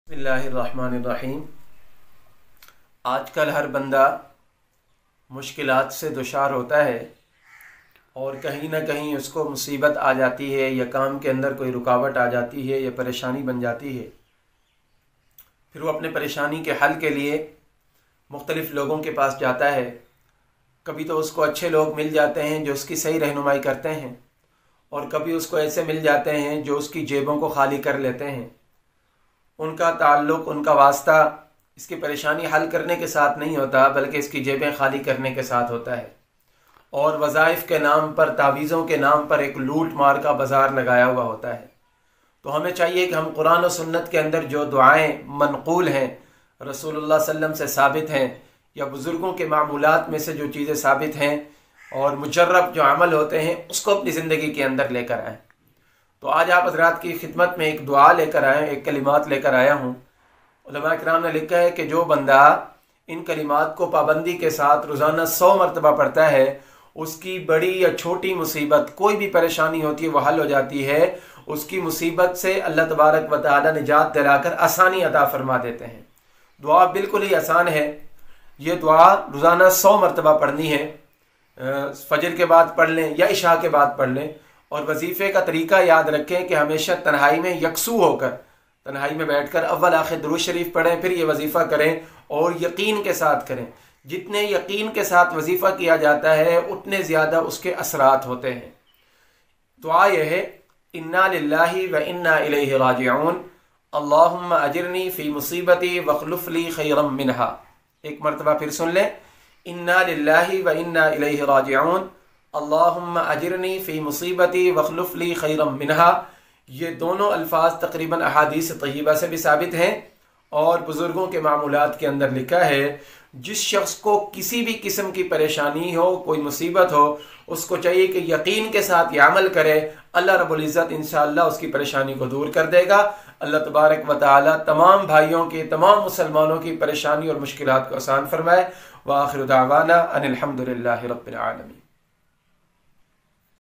बिस्मिल्लाहिर्रहमानिर्रहीम। आजकल हर बंदा मुश्किलात से दुचार होता है और कहीं ना कहीं उसको मुसीबत आ जाती है या काम के अंदर कोई रुकावट आ जाती है या परेशानी बन जाती है। फिर वो अपने परेशानी के हल के लिए मुख्तलिफ़ लोगों के पास जाता है। कभी तो उसको अच्छे लोग मिल जाते हैं जो उसकी सही रहनुमाई करते हैं, और कभी उसको ऐसे मिल जाते हैं जो उसकी जेबों को खाली कर लेते हैं। उनका ताल्लुक़, उनका वास्ता इसकी परेशानी हल करने के साथ नहीं होता, बल्कि इसकी जेबें खाली करने के साथ होता है। और वज़ाइफ़ के नाम पर, तावीज़ों के नाम पर एक लूट मार का बाज़ार लगाया हुआ होता है। तो हमें चाहिए कि हम कुरान और सुन्नत के अंदर जो दुआएं मनक़ूल हैं, रसूलुल्लाह सल्लल्लाहु अलैहि वसल्लम से साबित हैं, या बुज़ुर्गों के मामूलात में से जो चीज़ें साबित हैं और मुजर्रब जो अमल होते हैं, उसको अपनी ज़िंदगी के अंदर लेकर आएँ। तो आज आप हज़रात की खिदमत में एक दुआ लेकर आए, एक कलिमात लेकर आया हूँ। उलमा किराम ने लिखा है कि जो बंदा इन कलिमात को पाबंदी के साथ रोज़ाना 100 मरतबा पढ़ता है, उसकी बड़ी या छोटी मुसीबत, कोई भी परेशानी होती है वो हल हो जाती है। उसकी मुसीबत से अल्लाह तबारक व तआला निजात दिलाकर आसानी अता फरमा देते हैं। दुआ बिल्कुल ही आसान है। ये दुआ रोज़ाना 100 मरतबा पढ़नी है। फजर के बाद पढ़ लें या इशा के बाद पढ़ लें। और वजीफ़े का तरीका याद रखें कि हमेशा तन्हाई में यकसू होकर, तन्हाई में बैठकर अव्वल आखिर दुरूद शरीफ पढ़ें, फिर ये वजीफ़ा करें और यकीन के साथ करें। जितने यकीन के साथ वजीफ़ा किया जाता है उतने ज़्यादा उसके असरात होते हैं। दुआ यह है, इन्ना लिल्लाहि व इन्ना इलैहि राजिऊन, अल्लाहुम्मा अजिरनी फ़ी मुसीबती वख्लुफ़ ली खैरम मिनहा। एक मरतबा फिर सुन लें, इन्ना लिल्लाहि व इन्ना इलैहि राजिऊन, अल्लाहुम्मा अजिरनी फ़ी मुसीबती वख्लुफ़ ली खैरम मिनहा। ये दोनों अल्फाज तकरीबन अहादीस तय्यबा से भी साबित हैं और बुज़ुर्गों के मामूलात के अंदर लिखा है। जिस शख्स को किसी भी किस्म की परेशानी हो, कोई मुसीबत हो, उसको चाहिए कि यकीन के साथ ये अमल करे। अल्लाह रब्बुल इज़्ज़त इंशाअल्लाह उसकी परेशानी को दूर कर देगा। अल्लाह तबारक व तआला तमाम भाइयों की, तमाम मुसलमानों की परेशानी और मुश्किलात को आसान फरमाए। व आखिरु दावाना अनिल हम्दुलिल्लाहि रब्बिल आलमीन।